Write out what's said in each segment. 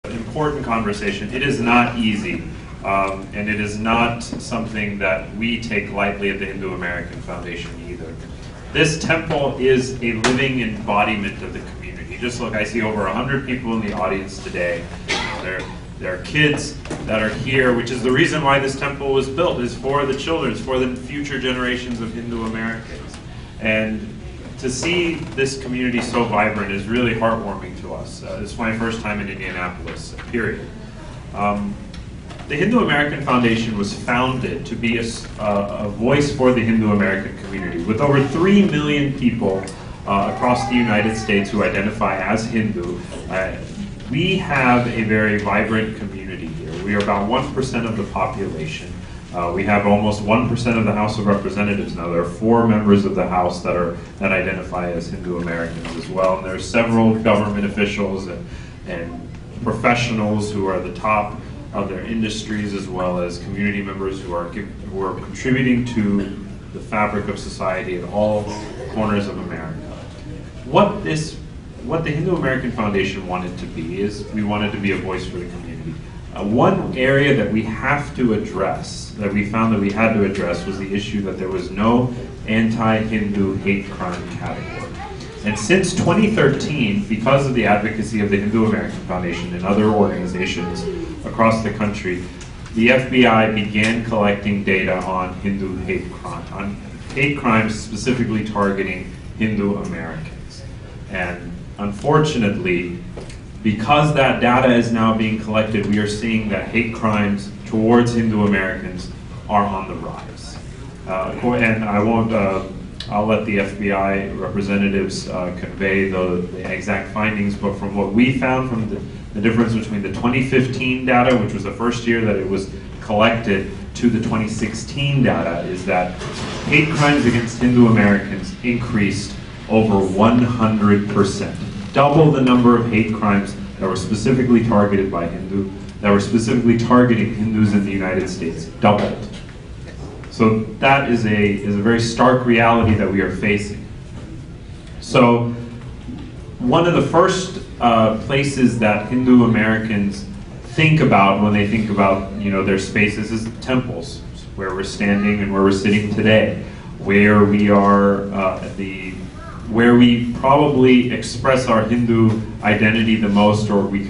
Important conversation. It is not easy, and it is not something that we take lightly at the Hindu American Foundation either. This temple is a living embodiment of the community. Just look, I see over 100 people in the audience today. There are kids that are here, which is the reason why this temple was built, is for the children, it's for the future generations of Hindu Americans. And to see this community so vibrant is really heartwarming to us. It's my first time in Indianapolis, period. The Hindu American Foundation was founded to be a voice for the Hindu American community. With over 3 million people across the United States who identify as Hindu, we have a very vibrant community here. We are about 1% of the population. We have almost 1% of the House of Representatives now. There are 4 members of the House that identify as Hindu Americans as well. And there are several government officials and professionals who are the top of their industries, as well as community members who are contributing to the fabric of society in all corners of America. What the Hindu American Foundation wanted to be is we wanted to be a voice for the community. One area that we have to address, that we found that we had to address, was the issue that there was no anti-Hindu hate crime category. And since 2013, because of the advocacy of the Hindu American Foundation and other organizations across the country, the FBI began collecting data on Hindu hate crimes specifically targeting Hindu Americans. And unfortunately, because that data is now being collected, we are seeing that hate crimes towards Hindu Americans are on the rise. And I'll let the FBI representatives convey the exact findings, but from what we found from the difference between the 2015 data, which was the first year that it was collected, to the 2016 data, is that hate crimes against Hindu Americans increased over 100%. Double the number of hate crimes that were specifically targeted by that were specifically targeting Hindus in the United States. Doubled. So that is a very stark reality that we are facing. So one of the first places that Hindu Americans think about when they think about their spaces is temples, where we're standing and where we're sitting today, where we are where we probably express our Hindu identity the most, or we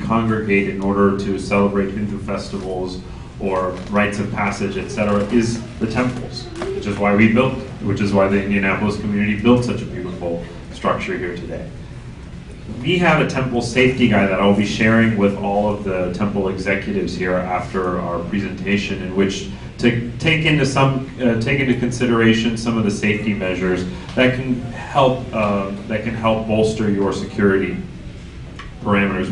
congregate in order to celebrate Hindu festivals or rites of passage, etc., is the temples, which is why the Indianapolis community built such a beautiful structure here today. We have a temple safety guide that I'll be sharing with all of the temple executives here after our presentation, in which to take into consideration some of the safety measures that can help bolster your security parameters,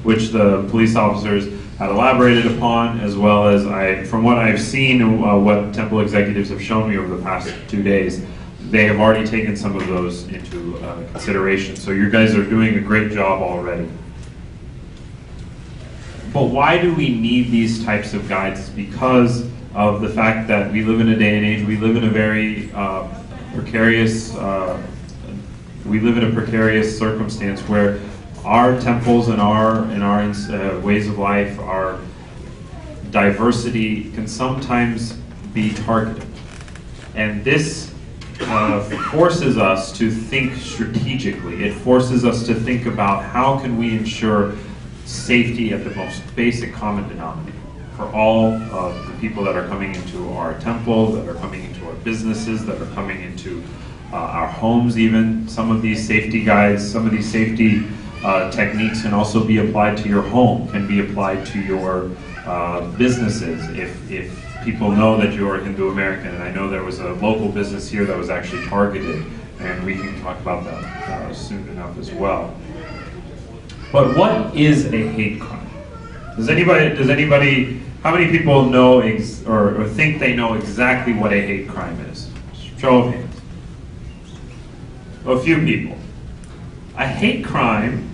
which the police officers had elaborated upon, as well as from what I've seen and what temple executives have shown me over the past 2 days, they have already taken some of those into consideration. So you guys are doing a great job already. But why do we need these types of guides? It's because of the fact that we live in a day and age, we live in a very precarious circumstance where our temples and our ways of life, our diversity can sometimes be targeted. And this forces us to think strategically. It forces us to think about how can we ensure safety at the most basic common denominator for all of the people that are coming into our temple, that are coming into our businesses, that are coming into our homes even. Some of these safety guides, some of these safety techniques can also be applied to your home, can be applied to your businesses. If people know that you're a Hindu American, and I know there was a local business here that was actually targeted, and we can talk about that soon enough as well. But what is a hate crime? Does anybody, how many people know or think they know exactly what a hate crime is? Show of hands. A few people. A hate crime,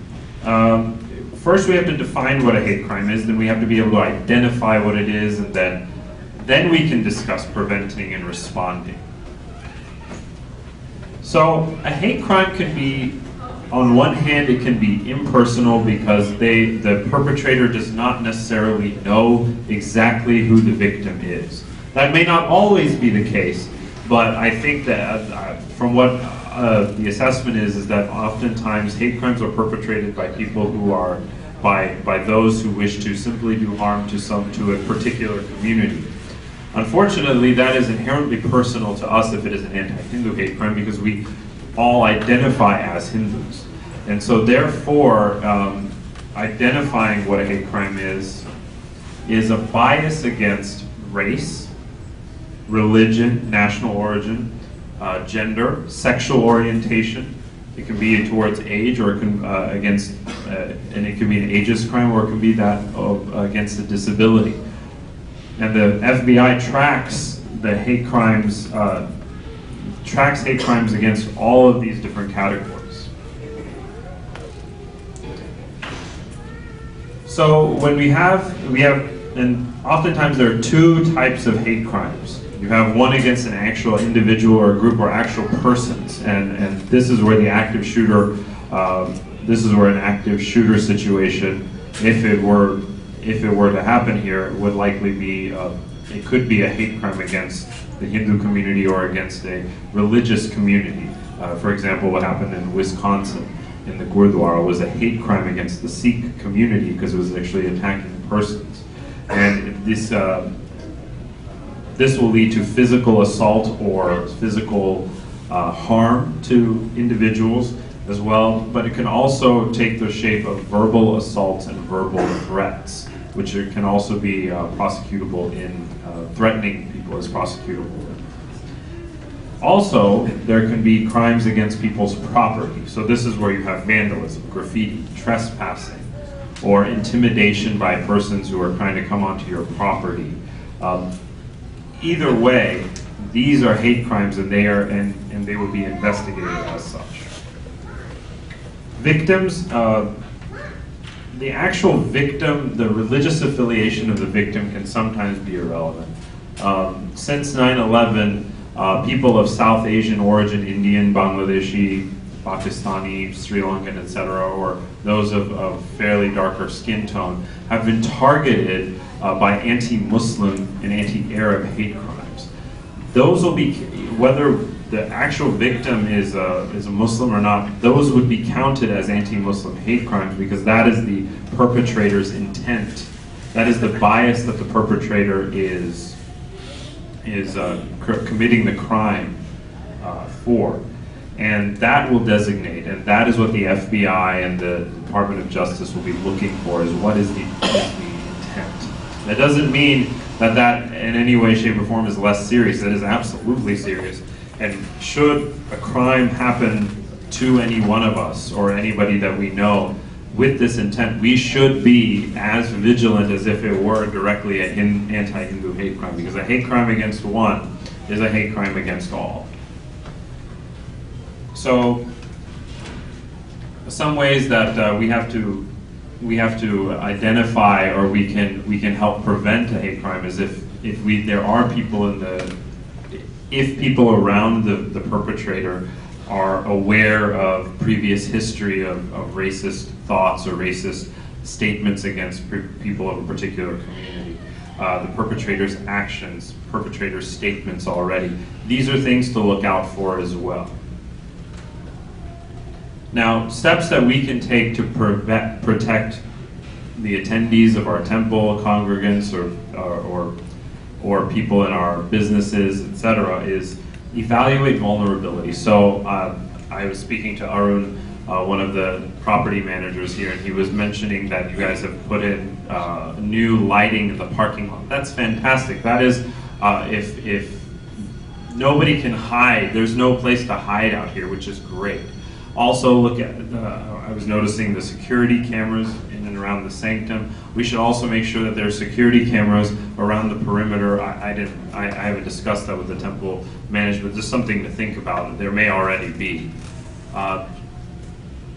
first we have to define what a hate crime is, then we have to be able to identify what it is, and then we can discuss preventing and responding. So a hate crime can be On one hand, it can be impersonal because the perpetrator does not necessarily know exactly who the victim is. That may not always be the case, but I think that from what the assessment is that oftentimes hate crimes are perpetrated by people who are, by those who wish to simply do harm to a particular community. Unfortunately, that is inherently personal to us if it is an anti-Hindu hate crime, because we all identify as Hindus. And so therefore, identifying what a hate crime is a bias against race, religion, national origin, gender, sexual orientation. It can be towards age, or it can against, and it can be an ageist crime, or it can be that against a disability. And the FBI tracks the hate crimes, tracks hate crimes against all of these different categories. So when we have, and oftentimes there are two types of hate crimes. You have one against an actual individual or group or actual persons, and this is where the active shooter, this is where an active shooter situation, if it were to happen here, it would likely be, it could be a hate crime against the Hindu community or against a religious community. For example, what happened in Wisconsin in the Gurdwara was a hate crime against the Sikh community because it was actually attacking persons. And this will lead to physical assault or physical harm to individuals as well, but it can also take the shape of verbal assaults and verbal threats, which can also be prosecutable in, threatening people is prosecutable. Also, there can be crimes against people's property. So this is where you have vandalism, graffiti, trespassing, or intimidation by persons who are trying to come onto your property. Either way, these are hate crimes, and they are, and they would be investigated as such. Victims, the actual victim, the religious affiliation of the victim can sometimes be irrelevant. Since 9/11, people of South Asian origin, Indian, Bangladeshi, Pakistani, Sri Lankan, etc., or those of fairly darker skin tone, have been targeted by anti-Muslim and anti-Arab hate crimes. Those will be, whether the actual victim is a Muslim or not, those would be counted as anti-Muslim hate crimes because that is the perpetrator's intent. That is the bias that the perpetrator is committing the crime for. And that will designate, and that is what the FBI and the Department of Justice will be looking for, is what is the intent. That doesn't mean that that in any way, shape, or form is less serious. That is absolutely serious. And should a crime happen to any one of us or anybody that we know with this intent, we should be as vigilant as if it were directly an anti-Hindu hate crime, because a hate crime against one is a hate crime against all. So, some ways that we have to identify, or we can help prevent a hate crime, is if there are people if people around the perpetrator are aware of previous history of racist thoughts or racist statements against people of a particular community, the perpetrator's actions, perpetrator's statements already. These are things to look out for as well. Now, steps that we can take to protect the attendees of our temple, congregants, or people in our businesses, etc., is evaluate vulnerability. So I was speaking to Arun, one of the property managers here, and he was mentioning that you guys have put in new lighting in the parking lot. That's fantastic. That is, if nobody can hide, there's no place to hide out here, which is great. Also, look at, I was noticing the security cameras in and around the sanctum. We should also make sure that there are security cameras around the perimeter. I haven't discussed that with the temple management. Just something to think about. There may already be.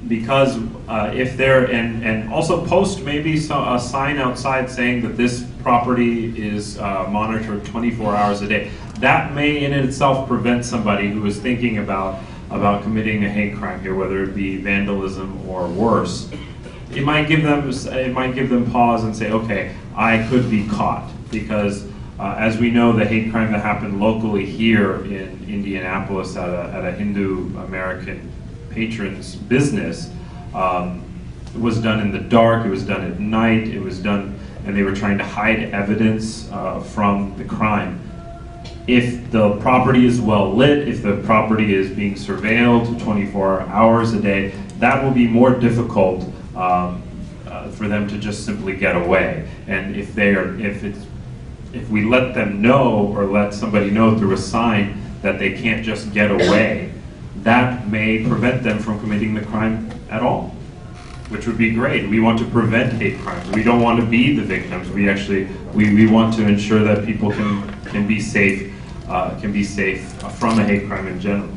Because if there, and also post maybe a sign outside saying that this property is monitored 24 hours a day. That may in itself prevent somebody who is thinking about about committing a hate crime here, whether it be vandalism or worse, it might give them pause and say, okay, I could be caught, because as we know, the hate crime that happened locally here in Indianapolis at a Hindu American patron's business was done in the dark. It was done at night. It was done, and they were trying to hide evidence from the crime. If the property is well lit, if the property is being surveilled 24 hours a day, that will be more difficult for them to just simply get away. And if we let them know, or let somebody know through a sign that they can't just get away, that may prevent them from committing the crime at all, which would be great. We want to prevent hate crimes. We don't want to be the victims. We want to ensure that people can be safe from a hate crime in general.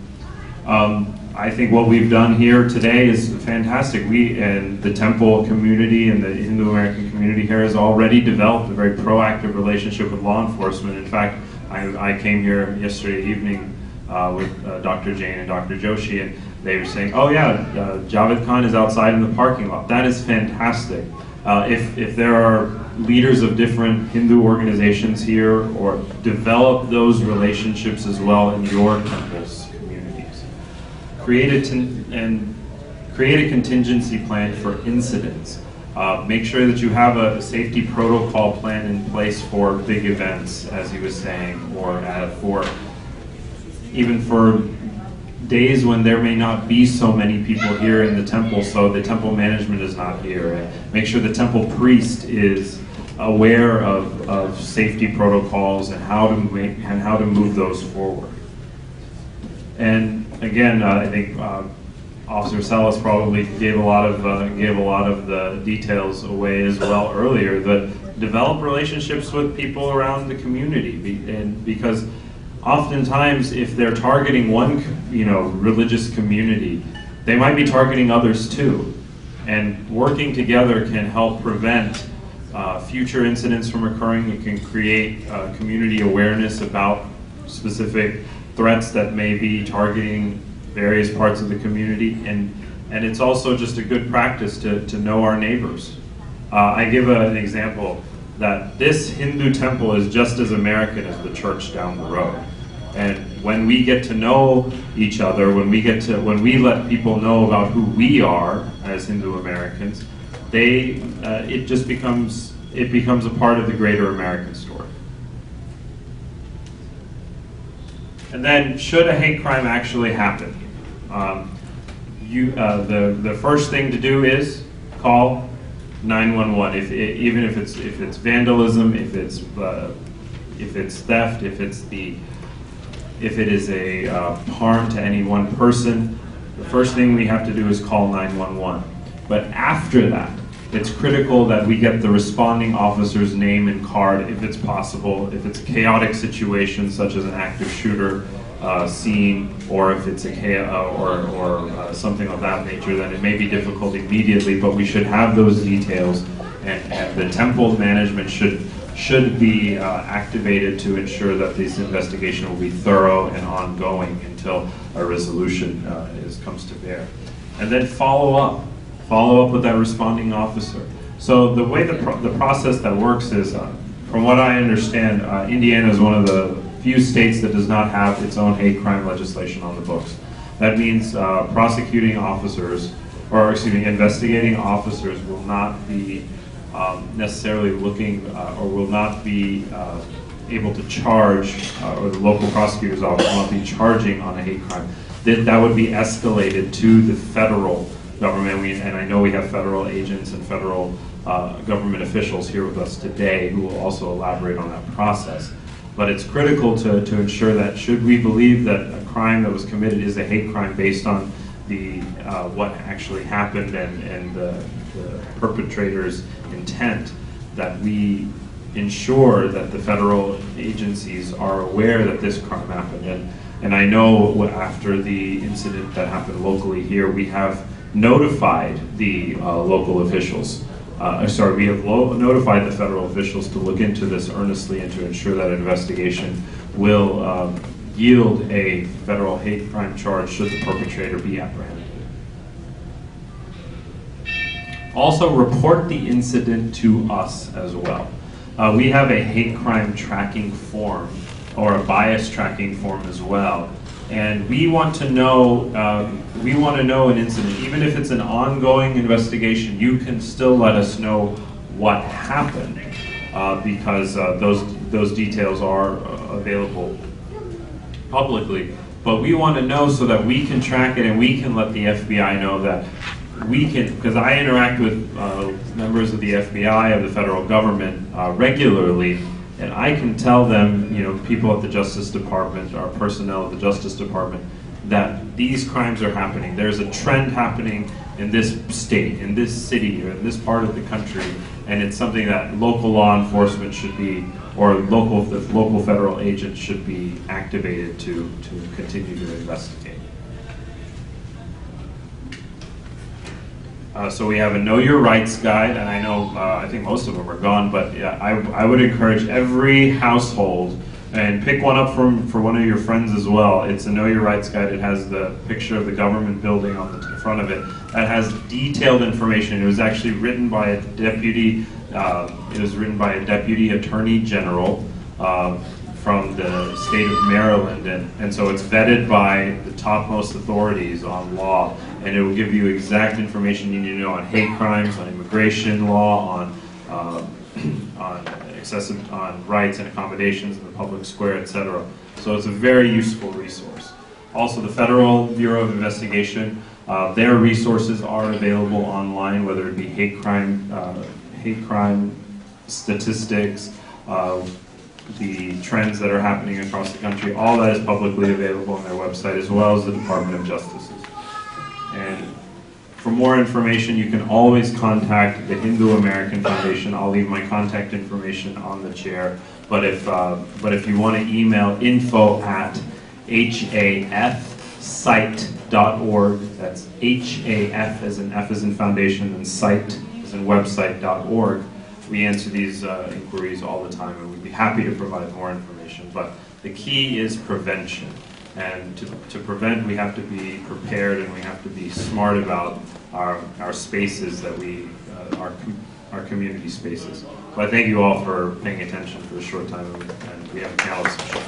I think what we've done here today is fantastic. We and the Temple community and the Hindu American community here has already developed a very proactive relationship with law enforcement. In fact, I came here yesterday evening with Dr. Jain and Dr. Joshi, and they were saying, oh yeah, Javed Khan is outside in the parking lot. That is fantastic. If there are leaders of different Hindu organizations here, or develop those relationships as well in your temples, communities. Create a contingency plan for incidents. Make sure that you have a safety protocol plan in place for big events, as he was saying, or even for days when there may not be so many people here in the temple, so the temple management is not here. And make sure the temple priest is aware of safety protocols and how to move those forward. And again, I think Officer Salas probably gave a lot of the details away as well earlier. But develop relationships with people around the community, and because oftentimes, if they're targeting one, religious community, they might be targeting others too. And working together can help prevent future incidents from occurring. It can create community awareness about specific threats that may be targeting various parts of the community. And it's also just a good practice to know our neighbors. I give an example that this Hindu temple is just as American as the church down the road. And when we get to know each other, when we let people know about who we are as Hindu Americans, it becomes a part of the greater American story. And then, should a hate crime actually happen, the first thing to do is call 911. Even if it's vandalism, if it's theft, if it is a harm to any one person, the first thing we have to do is call 911. But after that, it's critical that we get the responding officer's name and card if it's possible. If it's a chaotic situation, such as an active shooter scene, or if it's or something of that nature, then it may be difficult immediately, but we should have those details, and the temple management should be activated to ensure that this investigation will be thorough and ongoing until a resolution comes to bear. And then follow up with that responding officer. So the way the process that works is, from what I understand, Indiana is one of the few states that does not have its own hate crime legislation on the books. That means investigating officers will not be necessarily looking or will not be able to charge, or the local prosecutor's office will not be charging on a hate crime. That would be escalated to the federal government, and I know we have federal agents and federal government officials here with us today who will also elaborate on that process. But it's critical to ensure that, should we believe that a crime that was committed is a hate crime based on the what actually happened and the perpetrator's intent, that we ensure that the federal agencies are aware that this crime happened. And I know after the incident that happened locally here, we have notified the local officials. We have notified the federal officials to look into this earnestly and to ensure that investigation will yield a federal hate crime charge should the perpetrator be apprehended. Also, report the incident to us as well. We have a hate crime tracking form, or a bias tracking form as well. And we want to know an incident. Even if it's an ongoing investigation, you can still let us know what happened, because those details are available publicly. But we want to know so that we can track it and we can let the FBI know that we can, because I interact with members of the FBI, of the federal government regularly, and I can tell them, people at the Justice Department, our personnel at the Justice Department, that these crimes are happening. There's a trend happening in this state, in this city, or in this part of the country, and it's something that local law enforcement should be, or the local federal agents should be activated to continue to investigate. So we have a Know Your Rights guide, and I know, I think most of them are gone, but yeah, I would encourage every household, and pick one up for one of your friends as well. It's a Know Your Rights guide. It has the picture of the government building on the front of it. That has detailed information. It was actually written by a deputy, attorney general from the state of Maryland, and so it's vetted by the topmost authorities on law, and it will give you exact information you need to know on hate crimes, on immigration law, on rights and accommodations in the public square, etc. So it's a very useful resource. Also, the Federal Bureau of Investigation, their resources are available online, whether it be hate crime statistics, the trends that are happening across the country. All that is publicly available on their website, as well as the Department of Justice's. And for more information, you can always contact the Hindu American Foundation. I'll leave my contact information on the chair. But if you want to email info@hafsite.org, that's HAF as in F as in foundation, and site as in website.org. We answer these inquiries all the time, and we'd be happy to provide more information. But the key is prevention. And to prevent, we have to be prepared, and we have to be smart about our spaces that our community spaces. So I thank you all for paying attention for a short time, and we have a panel discussion.